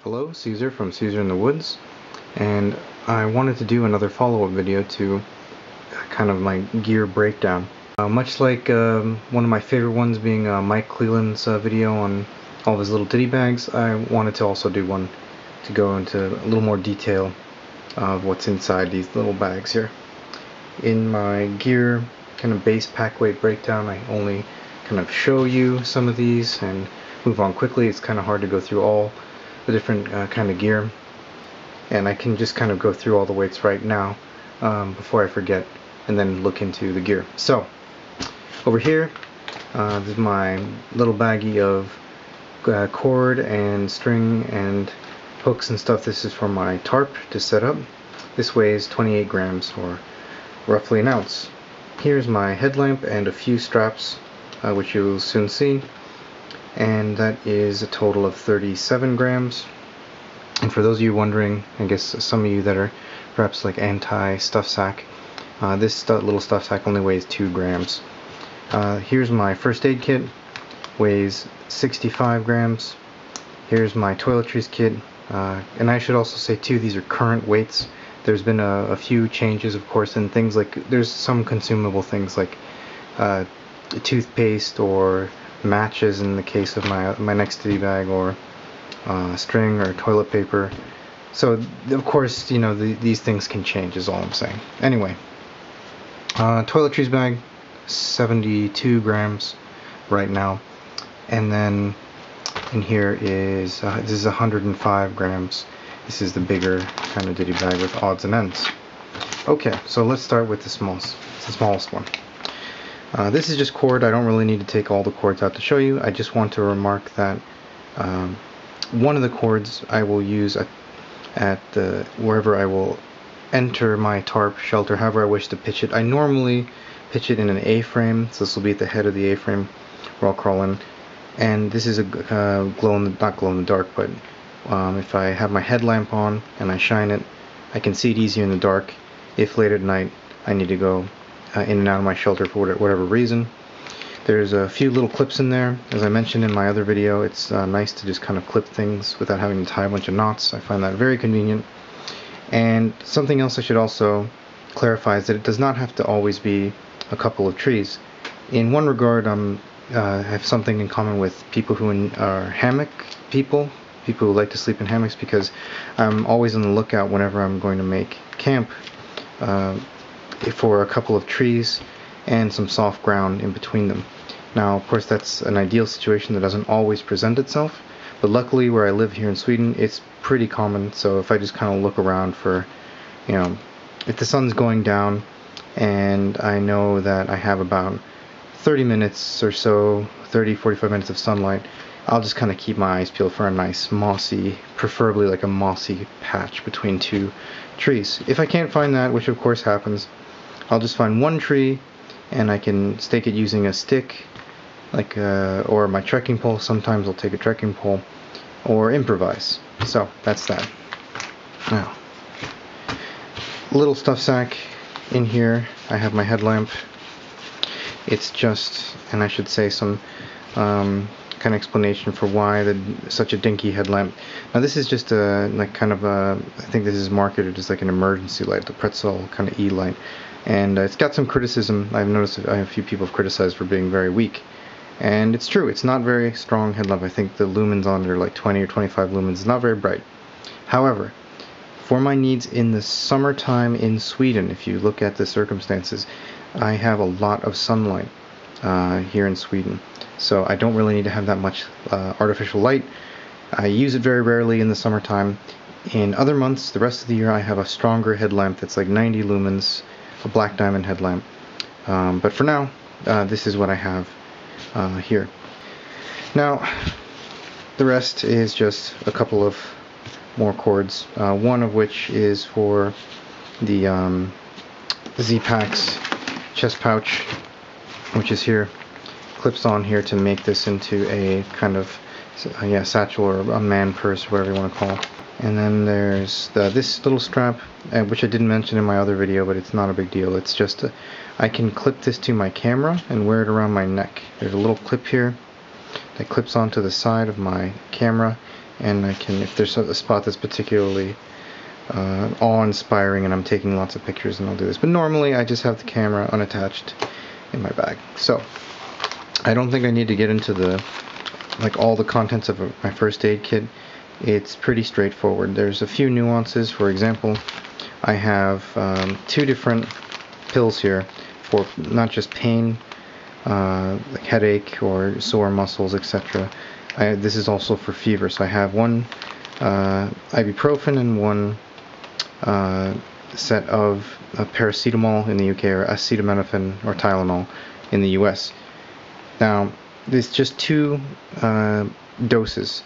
Hello, Caesar from Caesar in the Woods, and I wanted to do another follow-up video to kind of my gear breakdown. Much like one of my favorite ones being Mike Cleland's video on all of his little Diddy bags, I wanted to also do one to go into a little more detail of what's inside these little bags here. In my gear kind of base pack weight breakdown, I only kind of show you some of these and move on quickly. It's kind of hard to go through all the different kind of gear, and I can just kind of go through all the weights right now before I forget, and then look into the gear. So over here, this is my little baggie of cord and string and hooks and stuff. This is for my tarp to set up. This weighs 28 grams, or roughly an ounce. Here's my headlamp and a few straps, which you will soon see, and that is a total of 37 grams. And for those of you wondering, I guess some of you that are perhaps like anti-stuff sack, this little stuff sack only weighs 2 grams. Here's my first aid kit, weighs 65 grams. Here's my toiletries kit, and I should also say too, these are current weights. There's been a few changes, of course, and things like, there's some consumable things like toothpaste or matches in the case of my next Diddy bag, or string or toilet paper. So of course, you know, these things can change, is all I'm saying. Anyway, toiletries bag, 72 grams right now, and then in here is this is 105 grams. This is the bigger kind of Diddy bag with odds and ends. Okay, so let's start with the smallest one. This is just cord. I don't really need to take all the cords out to show you. I just want to remark that one of the cords I will use at wherever I will enter my tarp shelter, however I wish to pitch it. I normally pitch it in an A-frame, so this will be at the head of the A-frame where I'll crawl in. And this is a not glow in the dark, but if I have my headlamp on and I shine it, I can see it easier in the dark if late at night I need to go in and out of my shelter for whatever reason. There's a few little clips in there. As I mentioned in my other video, it's nice to just kind of clip things without having to tie a bunch of knots. I find that very convenient. And something else I should also clarify is that it does not have to always be a couple of trees. In one regard, I have something in common with people who are hammock people who like to sleep in hammocks, because I'm always on the lookout whenever I'm going to make camp for a couple of trees and some soft ground in between them. Now, of course, that's an ideal situation that doesn't always present itself, but luckily where I live here in Sweden, it's pretty common. So if I just kind of look around for, you know, if the sun's going down and I know that I have about 30 minutes or so, 45 minutes of sunlight, I'll just kind of keep my eyes peeled for a nice mossy, preferably like a mossy patch between two trees. If I can't find that, which of course happens, I'll just find one tree and I can stake it using a stick, like or my trekking pole. Sometimes I'll take a trekking pole or improvise. So that's that. Now, little stuff sack in here. I have my headlamp. It's just, and I should say some kind of explanation for why such a dinky headlamp. Now this is just a like kind of a, I think this is marketed as like an emergency light, the pretzel kind of E light, and it's got some criticism. I've noticed a few people have criticized for being very weak, and it's true. It's not very strong headlamp. I think the lumens on it are like 20 or 25 lumens. It's not very bright. However, for my needs in the summertime in Sweden, if you look at the circumstances, I have a lot of sunlight here in Sweden. So I don't really need to have that much artificial light. I use it very rarely in the summertime. In other months, the rest of the year, I have a stronger headlamp that's like 90 lumens, a black diamond headlamp. But for now, this is what I have here. Now, the rest is just a couple of more cords, one of which is for the Z-Packs chest pouch, which is here. Clips on here to make this into a kind of satchel or a man purse, whatever you want to call it. And then there's this little strap, which I didn't mention in my other video, but it's not a big deal. It's just I can clip this to my camera and wear it around my neck. There's a little clip here that clips onto the side of my camera, and I can, if there's a spot that's particularly awe-inspiring and I'm taking lots of pictures, and I'll do this. But normally I just have the camera unattached in my bag. So I don't think I need to get into the all the contents of my first aid kit. It's pretty straightforward. There's a few nuances. For example, I have 2 different pills here for not just pain, like headache or sore muscles, etc. This is also for fever. So I have one ibuprofen and one set of paracetamol in the UK, or acetaminophen or Tylenol in the US. Now, there's just 2 doses,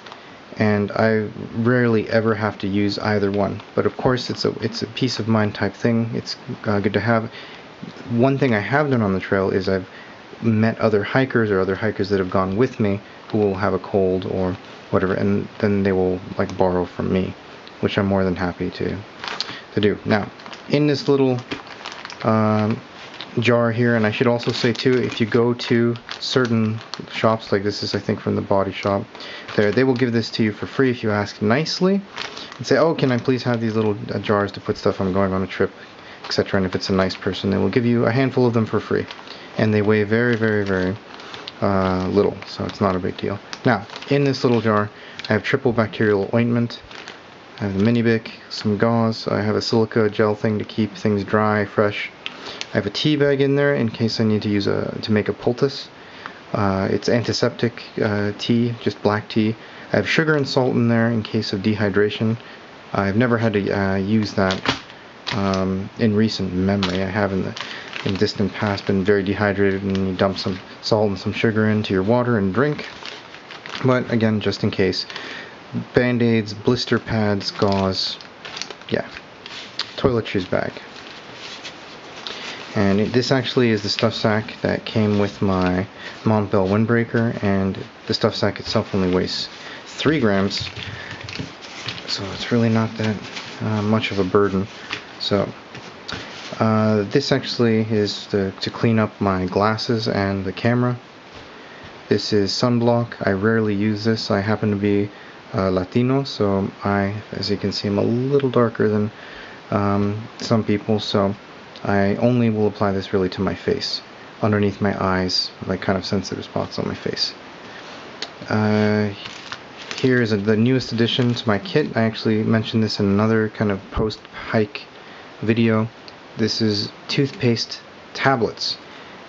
and I rarely ever have to use either one. But of course, it's a peace of mind type thing. It's good to have. One thing I have done on the trail is I've met other hikers or other hikers that have gone with me who will have a cold or whatever, and then they will borrow from me, which I'm more than happy to do. Now, in this little jar here, and I should also say too, if you go to certain shops, like this is I think from the Body Shop, they will give this to you for free if you ask nicely and say, oh, can I please have these little jars to put stuff, I'm going on a trip, etc. And if it's a nice person, they will give you a handful of them for free, and they weigh very, very, very little, so it's not a big deal. Now, in this little jar, I have triple bacterial ointment, I have the mini Bic, some gauze, I have a silica gel thing to keep things dry, fresh. I have a tea bag in there in case I need to use to make a poultice. It's antiseptic tea, just black tea. I have sugar and salt in there in case of dehydration. I've never had to use that in recent memory. I have in distant past been very dehydrated, and you dump some salt and some sugar into your water and drink. But again, just in case. Band-aids, blister pads, gauze, yeah. Toiletries bag. And this actually is the stuff sack that came with my Montbell windbreaker, and the stuff sack itself only weighs 3 grams, so it's really not that much of a burden. So this actually is to clean up my glasses and the camera. This is sunblock. I rarely use this. I happen to be Latino, so as you can see, I'm a little darker than some people, so I only will apply this really to my face, underneath my eyes, like kind of sensitive spots on my face. Here is the newest addition to my kit. I actually mentioned this in another kind of post-hike video. This is toothpaste tablets,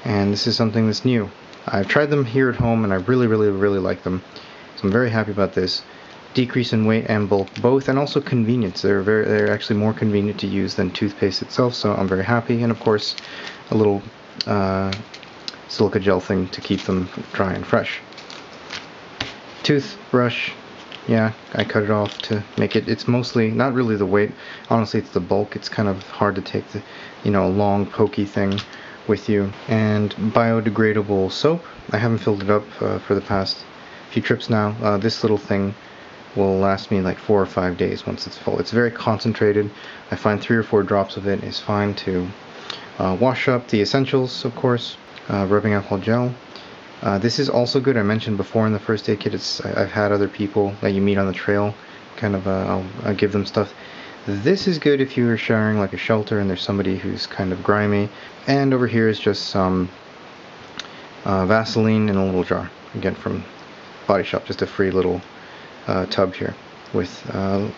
and this is something that's new. I've tried them here at home, and I really, really, really like them, so I'm very happy about this. Decrease in weight and bulk both, and also convenience. They're actually more convenient to use than toothpaste itself, so I'm very happy. And of course, a little silica gel thing to keep them dry and fresh. Toothbrush, yeah, I cut it off to make it. It's mostly not really the weight. Honestly, it's the bulk. It's kind of hard to take the long pokey thing with you. And biodegradable soap. I haven't filled it up for the past few trips now. This little thing will last me like 4 or 5 days once it's full. It's very concentrated. I find 3 or 4 drops of it is fine to wash up the essentials, of course. Rubbing alcohol gel. This is also good. I mentioned before in the first aid kit, I've had other people that you meet on the trail, kind of I'll give them stuff. This is good if you are sharing like a shelter and there's somebody who's kind of grimy. And over here is just some Vaseline in a little jar, again from Body Shop, just a free little tub here with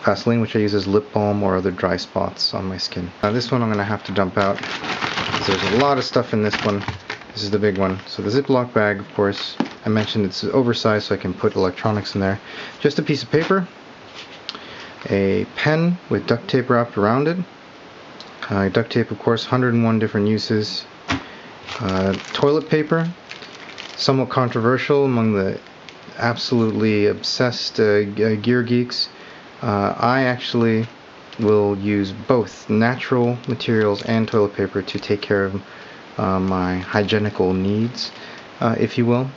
Vaseline, which I use as lip balm or other dry spots on my skin. This one I'm going to have to dump out because there's a lot of stuff in this one. This is the big one. So the Ziploc bag, of course, I mentioned it's oversized so I can put electronics in there. Just a piece of paper, a pen with duct tape wrapped around it. Duct tape, of course, 101 different uses. Toilet paper, somewhat controversial among the absolutely obsessed gear geeks. I actually will use both natural materials and toilet paper to take care of my hygienical needs, if you will.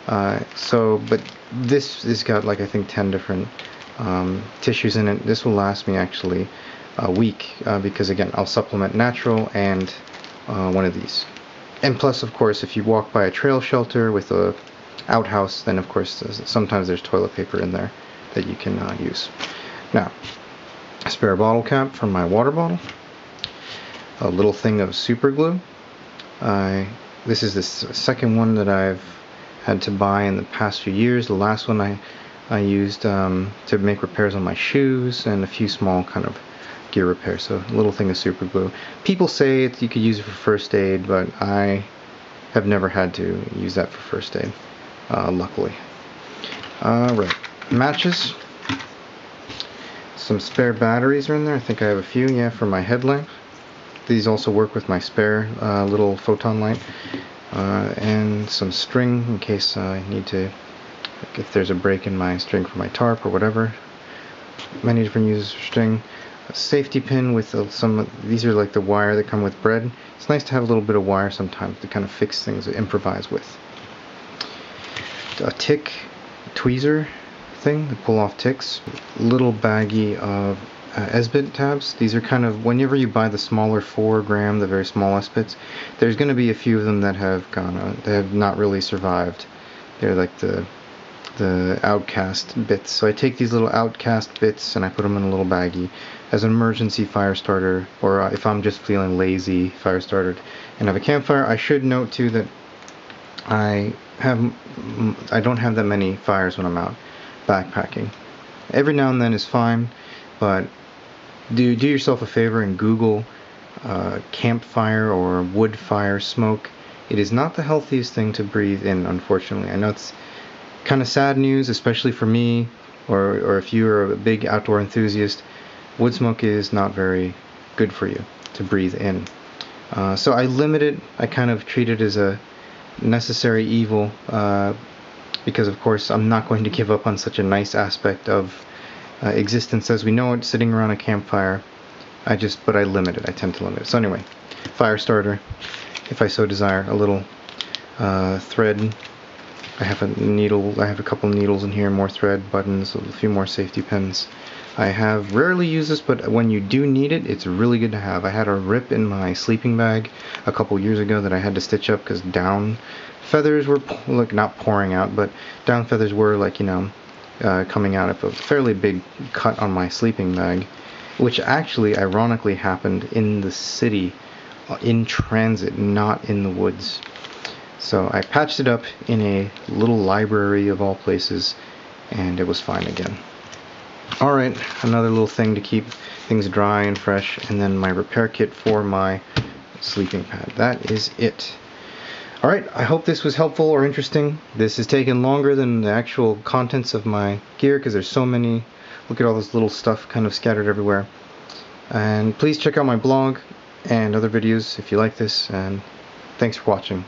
But this got like I think 10 different tissues in it. This will last me actually a week because again I'll supplement natural and one of these. And plus, of course, if you walk by a trail shelter with a outhouse, then of course sometimes there's toilet paper in there that you can use. Now, a spare bottle cap from my water bottle, a little thing of super glue. This is the second one that I've had to buy in the past few years. The last one I used to make repairs on my shoes and a few small kind of gear repairs. So a little thing of super glue. People say you could use it for first aid, but I have never had to use that for first aid, luckily. Right, matches. Some spare batteries are in there. I think I have a few, yeah, for my headlamp. These also work with my spare little photon light. And some string in case I need to, like if there's a break in my string for my tarp or whatever. Many different uses for string. A safety pin with these are like the wire that come with bread. It's nice to have a little bit of wire sometimes to kind of fix things, to improvise with. A tweezer thing to pull off ticks. Little baggie of S-bit tabs. These are kind of, whenever you buy the smaller 4 gram, the very small S-bits, there's going to be a few of them that have they have not really survived. They're like the outcast bits. So I take these little outcast bits and I put them in a little baggie as an emergency fire starter, or if I'm just feeling lazy, fire starter and have a campfire. I should note too that I don't have that many fires when I'm out backpacking. Every now and then is fine, but do yourself a favor and Google campfire or wood fire smoke. It is not the healthiest thing to breathe in, unfortunately. I know it's kind of sad news, especially for me, or if you are a big outdoor enthusiast. Wood smoke is not very good for you to breathe in. So I limit it. I kind of treat it as a necessary evil, because of course I'm not going to give up on such a nice aspect of existence as we know it, sitting around a campfire. But I limit it. I tend to limit it. So anyway, fire starter, if I so desire. A little thread. I have a needle. I have a couple needles in here, more thread, buttons, a few more safety pins. I have rarely used this, but when you do need it, it's really good to have. I had a rip in my sleeping bag a couple years ago that I had to stitch up because down feathers were not pouring out, but down feathers were coming out of a fairly big cut on my sleeping bag, which actually ironically happened in the city, in transit, not in the woods. So I patched it up in a little library of all places, and it was fine again. Alright, another little thing to keep things dry and fresh, and then my repair kit for my sleeping pad. That is it. Alright, I hope this was helpful or interesting. This has taken longer than the actual contents of my gear because there's so many. Look at all this little stuff kind of scattered everywhere. And please check out my blog and other videos if you like this, and thanks for watching.